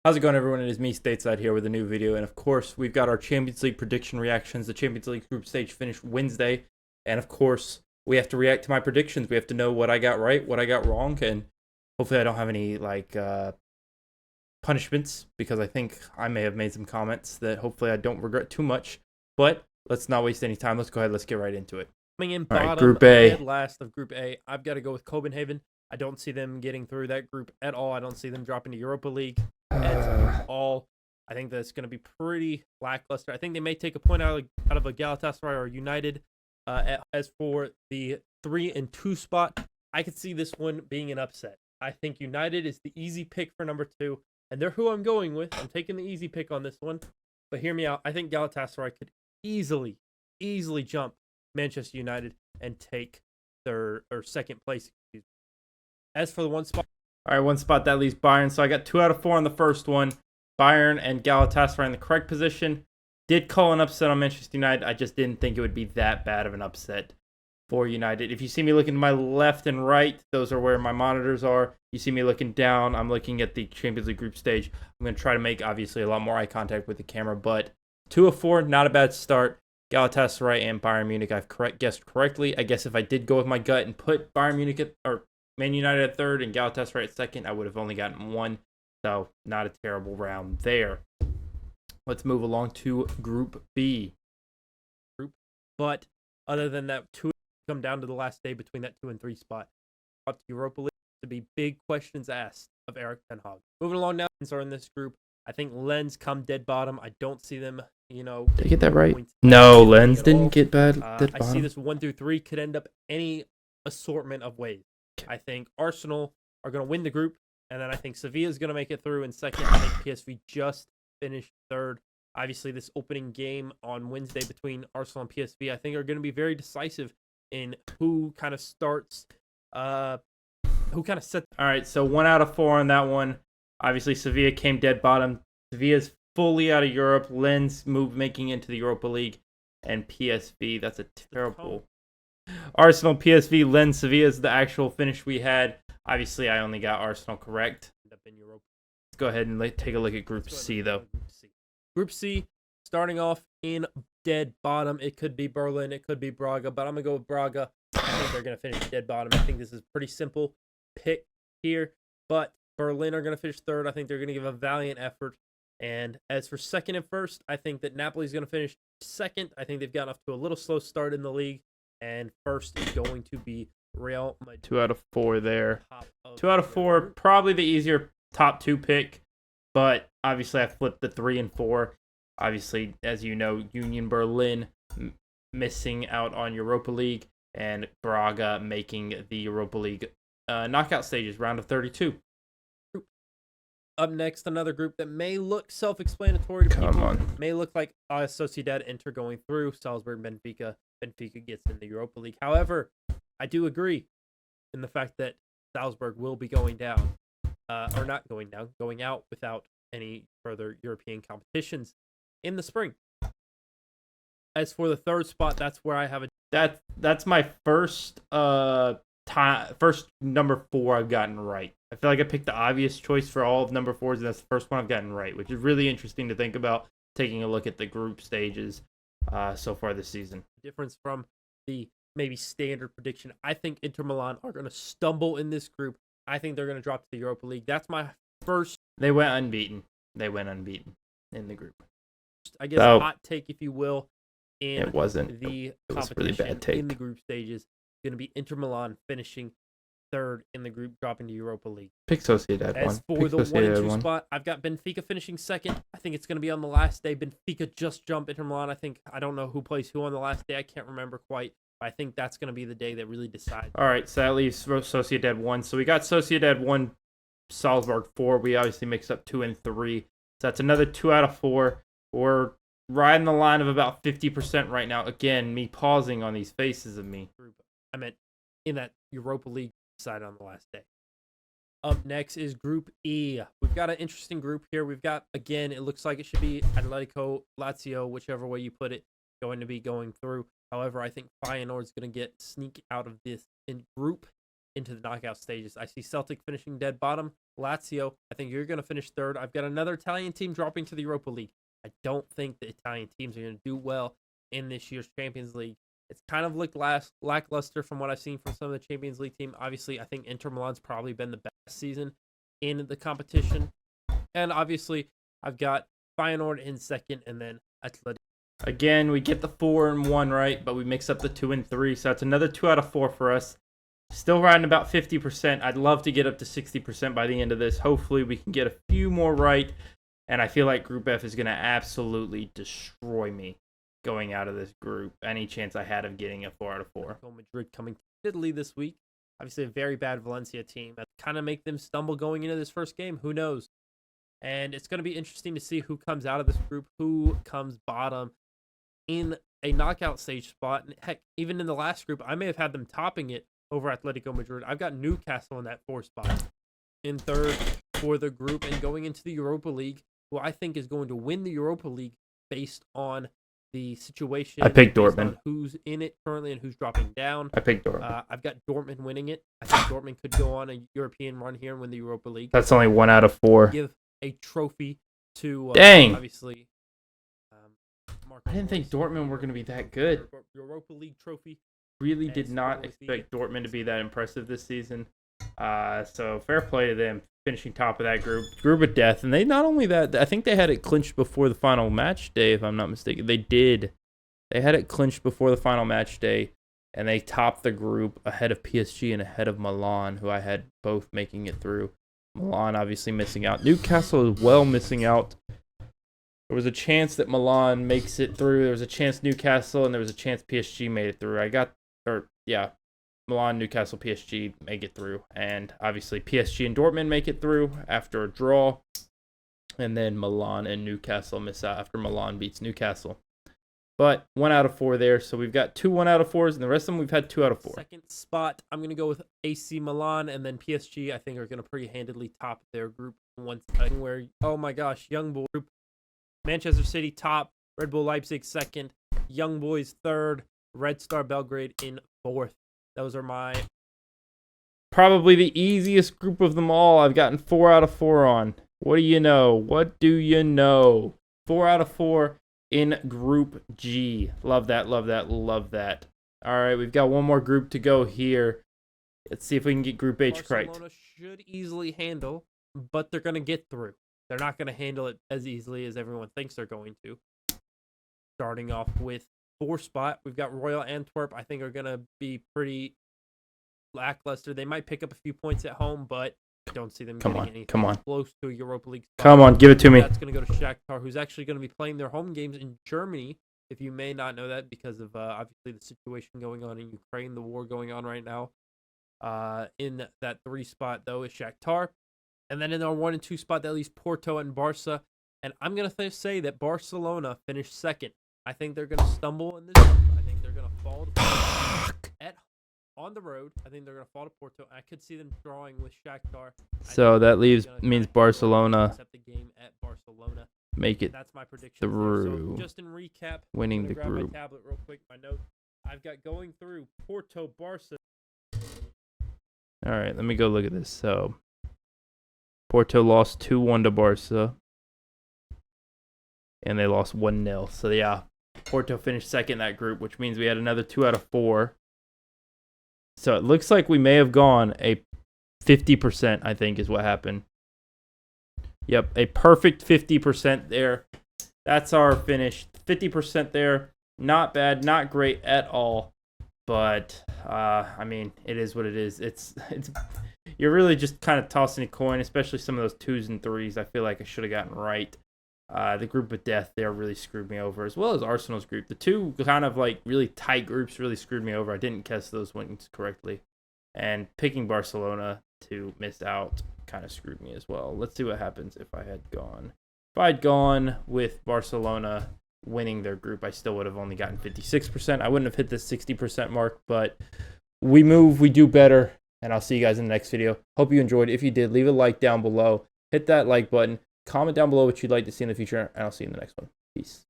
How's it going, everyone? It is me, Stateside, here with a new video. And of course, we've got our Champions League prediction reactions. The Champions League group stage finished Wednesday. And of course, we have to react to my predictions. We have to know what I got right, what I got wrong. And hopefully I don't have any, punishments, because I think I may have made some comments that hopefully I don't regret too much. But let's not waste any time. Let's go ahead. Let's get right into it. Coming in All right, bottom, Group A. dead last of Group A, I've got to go with Copenhagen. I don't see them getting through that group at all. I don't see them dropping to Europa League at all. I think that's going to be pretty lackluster. I think they may take a point out of a Galatasaray or United. As for the 3 and 2 spot, I could see this one being an upset. I think United is the easy pick for number 2, and they're who I'm going with. I'm taking the easy pick on this one. But hear me out. I think Galatasaray could easily jump Manchester United and take their second place. As for the one spot, All right, one spot that leaves Bayern. So I got 2 out of 4 on the first one. Bayern and Galatasaray in the correct position. Did call an upset on Manchester United. I just didn't think it would be that bad of an upset for United. If you see me looking to my left and right, those are where my monitors are. You see me looking down, I'm looking at the Champions League group stage. I'm going to try to make, obviously, a lot more eye contact with the camera. But 2 of 4, not a bad start. Galatasaray and Bayern Munich, I've guessed correctly. I guess if I did go with my gut and put Bayern Munich or Man United at 3rd and Galatasaray at 2nd, I would have only gotten 1. So not a terrible round there. Let's move along to Group B. but other than that, 2 come down to the last day between that 2 and 3 spot. Up to Europa League to be big questions asked of Erik ten Hag. Moving along now, are in this group. I think Lens come dead bottom. I don't see them, Did I get that right? points No, Lens didn't all. get dead I see bottom. this 1 through 3 could end up any assortment of ways. I think Arsenal are going to win the group, and then I think Sevilla is going to make it through in 2nd. I think PSV just finished 3rd. Obviously, this opening game on Wednesday between Arsenal and PSV, I think, are going to be very decisive in who kind of starts, who kind of sets. All right, so 1 out of 4 on that one. Obviously, Sevilla came dead bottom. Sevilla's fully out of Europe. Lens making into the Europa League, and PSV. That's a terrible. Arsenal, PSV, Lens, Sevilla is the actual finish we had. Obviously, I only got Arsenal correct. Let's go ahead and take a look at Group C, though. Group C, starting off in dead bottom. It could be Berlin, it could be Braga, but I'm going to go with Braga. I think they're going to finish dead bottom. I think this is a pretty simple pick here, but Berlin are going to finish 3rd. I think they're going to give a valiant effort. And as for 2nd and 1st, I think that Napoli is going to finish 2nd. I think they've gotten off to a little slow start in the league. And 1st is going to be Real Madrid. 2 out of 4 there. 2 out of 4, probably the easier top 2 pick. But obviously, I flipped the 3 and 4. Obviously, as you know, Union Berlin missing out on Europa League, and Braga making the Europa League knockout stages, round of 32. Up next, another group that may look self-explanatory to people. May look like Sociedad Inter going through, Salzburg, Benfica. Benfica gets in the Europa League. However, I do agree in the fact that Salzburg will be going down, or not going down, going out without any further European competitions in the spring. As for the 3rd spot, that's where I have a. That's my first first number 4 I've gotten right. I feel like I picked the obvious choice for all of number 4s, and that's the first one I've gotten right, which is really interesting to think about taking a look at the group stages so far this season. Difference from the maybe standard prediction. I think Inter Milan are going to stumble in this group. I think they're going to drop to the Europa League. That's my first. They went unbeaten. In the group. I guess hot take, if you will. It wasn't. The it was a really bad take. In the group stages, going to be Inter Milan finishing 3rd in the group, dropping to Europa League. Pick Sociedad one. As for the 1 and 2 spot, I've got Benfica finishing 2nd. I think it's going to be on the last day. Benfica just jumped Inter Milan. I don't know who plays who on the last day. I can't remember quite. But I think that's going to be the day that really decides. All right, so that leaves Sociedad 1. So we got Sociedad 1, Salzburg 4. We obviously mixed up 2 and 3. So that's another 2 out of 4. We're riding the line of about 50% right now. Again, me pausing on these faces of me. I meant in that Europa League side on the last day. Up next is Group E. We've got an interesting group here. We've got, again, it looks like it should be Atletico, Lazio, whichever way you put it, going to be going through. However, I think Feyenoord's going to sneak out of this group into the knockout stages. I see Celtic finishing dead bottom. Lazio. I think you're going to finish third. I've got another Italian team dropping to the Europa League. I don't think the Italian teams are going to do well in this year's Champions League. It's kind of looked lackluster from what I've seen from some of the Champions League team. Obviously, I think Inter Milan's probably been the best season in the competition. And obviously, I've got Feyenoord in second and then Atletico. Again, we get the 4 and 1 right, but we mix up the 2 and 3. So that's another 2 out of 4 for us. Still riding about 50%. I'd love to get up to 60% by the end of this. Hopefully, we can get a few more right. And I feel like Group F is going to absolutely destroy me going out of this group. Any chance I had of getting a 4 out of 4. Madrid coming to Italy this week. Obviously, a very bad Valencia team. That kind of make them stumble going into this first game. Who knows? And it's going to be interesting to see who comes out of this group, who comes bottom in a knockout stage spot. And heck, even in the last group, I may have had them topping it over Atletico Madrid. I've got Newcastle in that 4th spot in third for the group and going into the Europa League, who I think is going to win the Europa League based on the situation. I picked Dortmund. Who's in it currently and who's dropping down. I picked Dortmund. I've got Dortmund winning it. I think Dortmund could go on a European run here and win the Europa League. That's only 1 out of 4. Give a trophy to Dang. Obviously. I didn't think Dortmund were going to be that good. Europa League trophy. Really did not expect Dortmund to be that impressive this season. So fair play to them, finishing top of that group of death. And they not only that, I think they had it clinched before the final match day, if I'm not mistaken. They did. They had it clinched before the final match day, and they topped the group ahead of PSG and ahead of Milan, who I had both making it through. Milan obviously missing out. Newcastle as well missing out. There was a chance that Milan makes it through. There was a chance Newcastle, and there was a chance PSG made it through. Milan, Newcastle, PSG make it through. And obviously PSG and Dortmund make it through after a draw. And then Milan and Newcastle miss out after Milan beats Newcastle. But 1 out of 4 there. So we've got 2 1 out of 4s, and the rest of them we've had 2 out of 4. Second spot, I'm going to go with AC Milan, and then PSG, I think, are going to pretty handedly top their group once where, oh my gosh, Young Boy group. Manchester City top, Red Bull Leipzig second, Young Boys third, Red Star Belgrade in 4th. Those are my... Probably the easiest group of them all. I've gotten 4 out of 4 on. What do you know? What do you know? 4 out of 4 in Group G. Love that, love that, love that. All right, we've got one more group to go here. Let's see if we can get Group H correct. Barcelona should easily handle, but they're going to get through. They're not going to handle it as easily as everyone thinks they're going to. Starting off with 4th spot, we've got Royal Antwerp. I think are going to be pretty lackluster. They might pick up a few points at home, but I don't see them getting anything close to a Europa League spot. Come on, give it to me. That's going to go to Shakhtar, who's actually going to be playing their home games in Germany, if you may not know that, because of obviously the situation going on in Ukraine, the war going on right now. In that 3 spot, though, is Shakhtar. And then in our 1 and 2 spot, that leaves Porto and Barca. And I'm going to say that Barcelona finished second. I think they're going to stumble in this group. I think they're going to fall to on the road. I think they're going to fall to Porto. I could see them drawing with Shakhtar. So that means Barcelona accept the game at Barcelona. Make it. That's my prediction. Through. So just in recap, winning the grab group. my tablet real quick. My note. I've got going through Porto, Barca. All right, let me go look at this. So Porto lost 2-1 to Barca, and they lost 1-0. So yeah, Porto finished second in that group, which means we had another 2 out of 4. So it looks like we may have gone a 50%, I think is what happened. Yep, a perfect 50% there. That's our finish. 50% there. Not bad, not great at all. But I mean, it is what it is. It's you're really just kind of tossing a coin, especially some of those 2s and 3s. I feel like I should have gotten right. The group of death there really screwed me over, as well as Arsenal's group. The 2 kind of like really tight groups really screwed me over. I didn't guess those wins correctly, and picking Barcelona to miss out kind of screwed me as well. Let's see what happens if I had gone. If I'd gone with Barcelona winning their group, I still would have only gotten 56%. I wouldn't have hit the 60% mark, but we move, we do better, and I'll see you guys in the next video. Hope you enjoyed. If you did, leave a like down below. Hit that like button. Comment down below what you'd like to see in the future, and I'll see you in the next one. Peace.